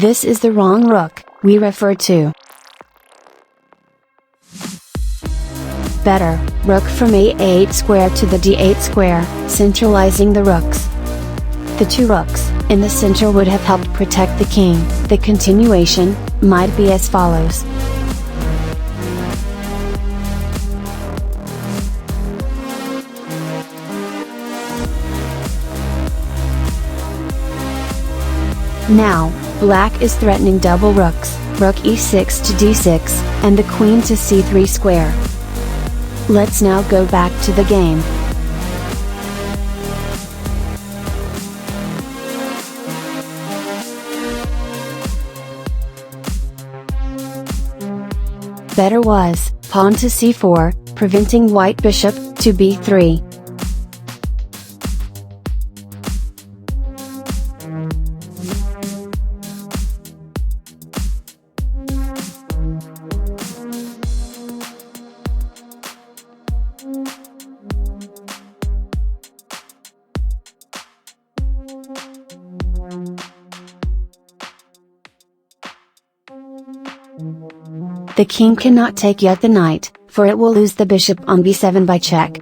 This is the wrong rook, we refer to. Better, rook from a8 square to the d8 square, centralizing the rooks. The two rooks, in the center would have helped protect the king. The continuation might be as follows. Now, black is threatening double rooks, rook e6 to d6, and the queen to c3 square. Let's now go back to the game. Better was, pawn to c4, preventing white bishop, to b3. The king cannot take yet the knight, for it will lose the bishop on b7 by check.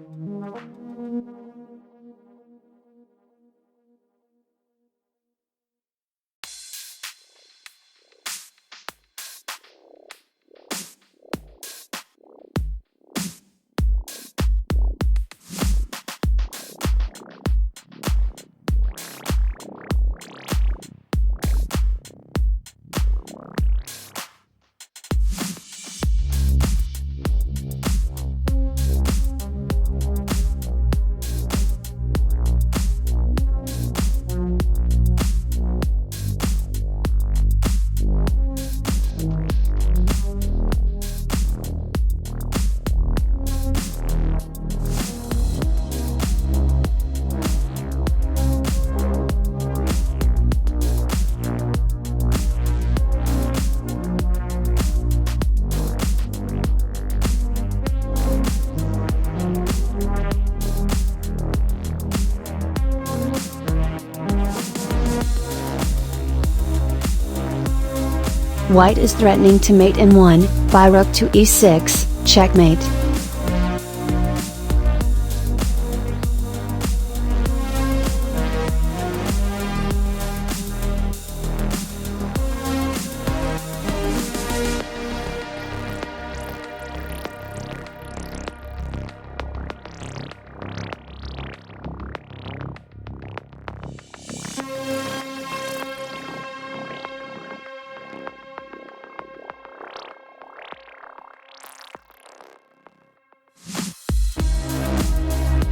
White is threatening to mate in 1, by rook to e6, checkmate.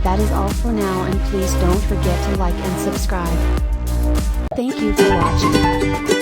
That is all for now, and please don't forget to like and subscribe. Thank you for watching.